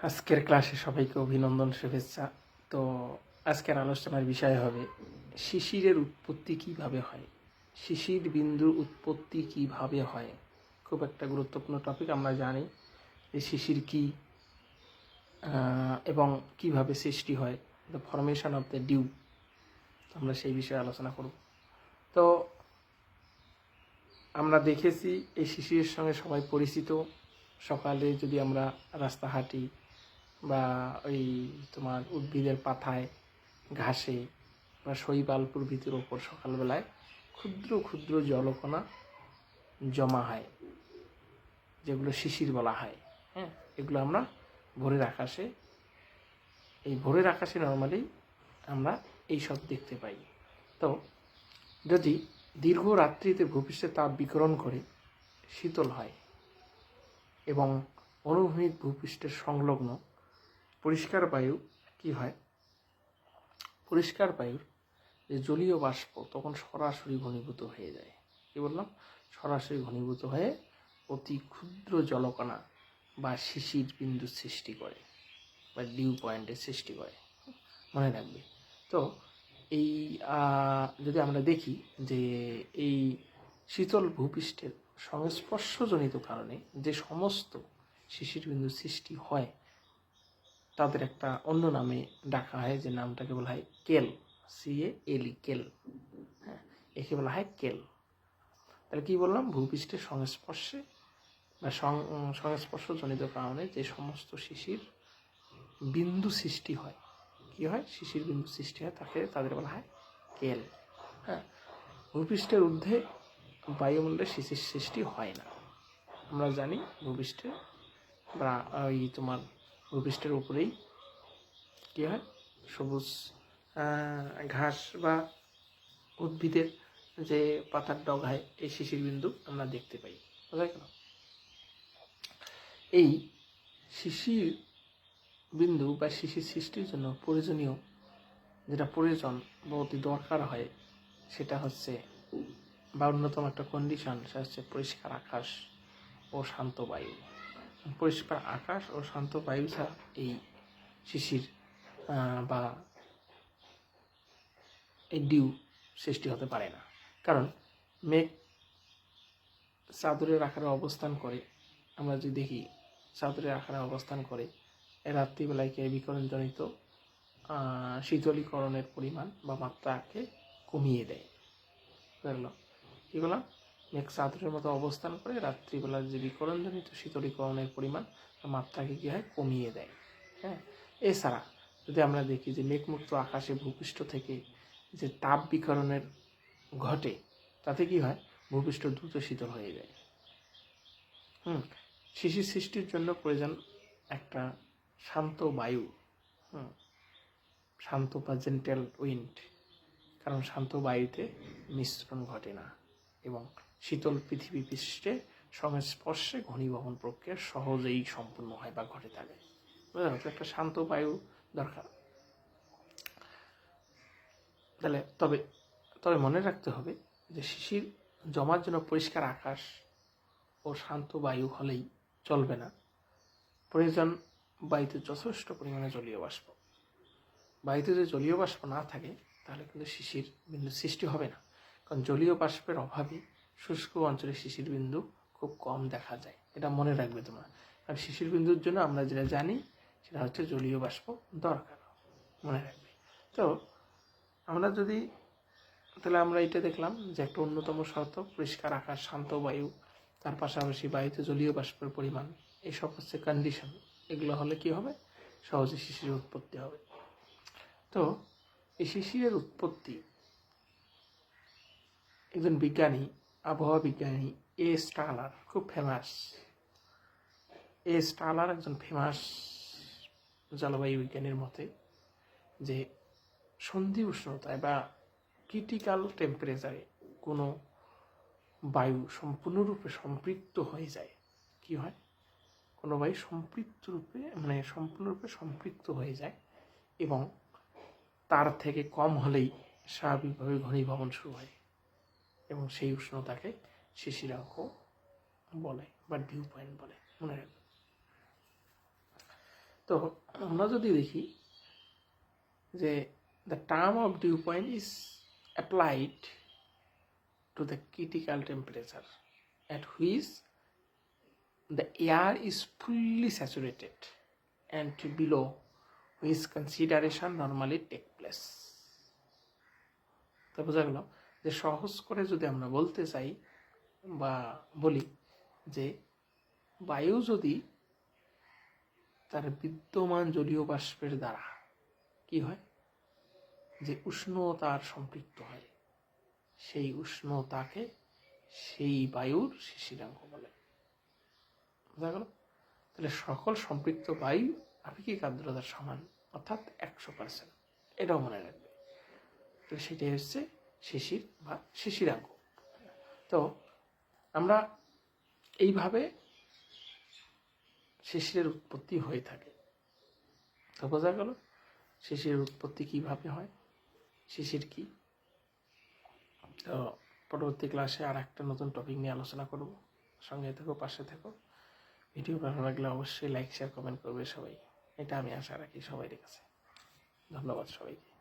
আজকের ক্লাসে সবাইকে অভিনন্দন, শুভেচ্ছা। তো আজকের আলোচনার বিষয় হবে শিশিরের উৎপত্তি কিভাবে হয়। শিশির বিন্দুর উৎপত্তি কিভাবে হয়, খুব একটা গুরুত্বপূর্ণ টপিক। আমরা জানি যে শিশির কি এবং কিভাবে সৃষ্টি হয়, the formation of the dew. আমরা সেই বিষয়ে আলোচনা করব। তো আমরা দেখেছি এই শিশিরের সঙ্গে সবাই পরিচিত। সকালে যদি আমরা রাস্তা হাঁটি বা ওই তোমার উদ্ভিদের পাতায়, ঘাসে বা শৈবাল প্রভৃতির ওপর সকালবেলায় ক্ষুদ্র ক্ষুদ্র জলকণা জমা হয়, যেগুলো শিশির বলা হয়। হ্যাঁ, এগুলো আমরা ভোরের আকাশে নর্মালি আমরা এইসব দেখতে পাই। তো যদি দীর্ঘ রাত্রিতে ভূপৃষ্ঠে তাপ বিকিরণ করে শীতল হয় এবং অনুভূমিক ভূপৃষ্ঠের সংলগ্ন পরিষ্কার বায়ু কি হয়, পরিষ্কার বায়ুর যে জলীয় বাষ্প তখন সরাসরি ঘনীভূত হয়ে যায়। কি বললাম? সরাসরি ঘনীভূত হয়ে অতি ক্ষুদ্র জলকণা বা শিশির বিন্দু সৃষ্টি করে বা ডিউ পয়েন্টের সৃষ্টি করে, মনে রাখবে। তো এই যদি আমরা দেখি যে এই শীতল ভূপৃষ্ঠের সংস্পর্শজনিত কারণে যে সমস্ত শিশির বিন্দু সৃষ্টি হয় তাদের একটা অন্য নামে ডাকা হয়, যে নামটাকে বলা হয় কেল, CALE, কেল। হ্যাঁ, একে বলা হয় কেল। তাহলে কি বললাম? ভূপৃষ্ঠের সংস্পর্শে বা সংস্পর্শজনিত কারণে যে সমস্ত শিশির বিন্দু সৃষ্টি হয়, কি হয়? শিশির বিন্দু সৃষ্টি হয়, তাদের বলা হয় কেল। হ্যাঁ, ভূপৃষ্ঠের ঊর্ধ্বে বায়ুমণ্ডলে শিশির সৃষ্টি হয় না। আমরা জানি ভূপৃষ্ঠে বা ওই তোমার ভূপৃষ্ঠের উপরেই কি হয়, সবুজ ঘাস বা উদ্ভিদের যে পাতার ডগায় এই শিশির বিন্দু আমরা দেখতে পাই। বুঝা গেল? এই শিশির বিন্দু বা শিশির সৃষ্টির জন্য যেটা প্রয়োজন বা অতি দরকার হয়, সেটা হচ্ছে বা অন্যতম একটা কন্ডিশন, সেটা হচ্ছে পরিষ্কার আকাশ ও শান্ত বায়ু। পরিষ্কার আকাশ ও শান্ত বায়ু ছাড়া এই শিশির বা এই ডিউ সৃষ্টি হতে পারে না। কারণ মেঘ চাদরের আকারে অবস্থান করে, আমরা যদি দেখি চাদরের আকারে অবস্থান করে, রাত্রিবেলায় বিকিরণজনিত শীতলীকরণের পরিমাণ বা মাত্রাকে কমিয়ে দেয়। বুঝলো? কী বললাম? মেঘ চাদরের মতো অবস্থান করে রাত্রিবেলার যে বিকিরণজনিত শীতলীকরণের পরিমাণ মাত্রাকে কী হয়, কমিয়ে দেয়। হ্যাঁ, এছাড়া যদি আমরা দেখি যে মেঘমুক্ত আকাশে ভূপৃষ্ঠ থেকে যে তাপ বিকিরণের ঘটে, তাতে কি হয়, ভূপৃষ্ঠ দ্রুত শীতল হয়ে যায়। শিশির সৃষ্টির জন্য প্রয়োজন একটা শান্ত বায়ু, শান্ত বা জেন্টেল উইন্ড। কারণ শান্ত বায়ুতে মিশ্রণ ঘটে না এবং শীতল পৃথিবী পৃষ্ঠে সংস্পর্শে ঘনীভবন প্রক্রিয়া সহজেই সম্পূর্ণ হয় বা ঘটে থাকে। বুঝলেন? তো একটা শান্ত বায়ু দরকার। তাহলে তবে মনে রাখতে হবে যে শিশির জমার জন্য পরিষ্কার আকাশ ও শান্ত বায়ু হলেই চলবে না, প্রয়োজন বায়ুতে যথেষ্ট পরিমাণে জলীয় বাষ্প। বায়ুতে যদি জলীয় বাষ্প না থাকে তাহলে কিন্তু শিশির বিন্দু সৃষ্টি হবে না। কারণ জলীয় বাষ্পের অভাবে শুষ্ক অঞ্চলে শিশির বিন্দু খুব কম দেখা যায়। এটা মনে রাখবে তোমরা। কারণ শিশির বিন্দুর জন্য আমরা যেটা জানি সেটা হচ্ছে জলীয় বাষ্প দরকার, মনে রাখবে। তো তাহলে আমরা এটা দেখলাম যে একটা অন্যতম শর্ত পরিষ্কার আকাশ, শান্ত বায়ু, তার পাশাপাশি বায়ুতে জলীয় বাষ্পের পরিমাণ, এইসব হচ্ছে কন্ডিশন। এগুলো হলে কি হবে, সহজে শিশিরের উৎপত্তি হবে। তো এই শিশিরের উৎপত্তি একজন বিজ্ঞানী, আবহাওয়া বিজ্ঞানী স্টালার, খুব ফেমাস। স্টালার একজন ফেমাস জলবায়ু বিজ্ঞানীর মতে যে সন্ধি উষ্ণতায় বা ক্রিটিক্যাল টেম্পারেচারে কোনো বায়ু সম্পূর্ণরূপে সম্পৃক্ত হয়ে যায়। কি হয়? কোনো বায়ু সম্পূর্ণরূপে সম্পৃক্ত হয়ে যায় এবং তার থেকে কম হলেই স্বাভাবিকভাবে ঘনীভবন শুরু হয় এবং সেই উষ্ণতাকে শিশিরাঙ্ক বলে বা ডিউ পয়েন্ট বলে, মনে রাখবে। তো আমরা যদি দেখি যে the term of dew point is applied to the critical temperature at which the air is fully saturated and below which consideration normally take place. তো বোঝা গেল যে সহজ করে যদি আমরা বলতে চাই বা বলি যে বায়ু যদি তার বিদ্যমান জলীয় বাষ্পের দ্বারা কি হয়, যে উষ্ণতার সম্পৃক্ত হয়, সেই উষ্ণতাকে সেই বায়ুর শিশিরাঙ্ক বলে। বোঝা গেল? তাহলে সকল সম্পৃক্ত বায়ু আপেক্ষিক আর্দ্রতার সমান, অর্থাৎ 100%। এটাও মনে রাখবে। তো সেটাই হচ্ছে শিশির বা শিশিরাঙ্ক। তো আমরা এইভাবে শিশিরের উৎপত্তি হয়ে থাকে। তো বোঝা গেল শিশিরের উৎপত্তি কিভাবে হয়, শিশির কি। তো পরবর্তী ক্লাসে আর একটা নতুন টপিক নিয়ে আলোচনা করব। সঙ্গে থেকো, পাশে থেকো। ভিডিও ভালো লাগলে অবশ্যই লাইক, শেয়ার, কমেন্ট করবে সবাই। এটা আমি আশা রাখি সবাই কাছে। ধন্যবাদ সবাইকে।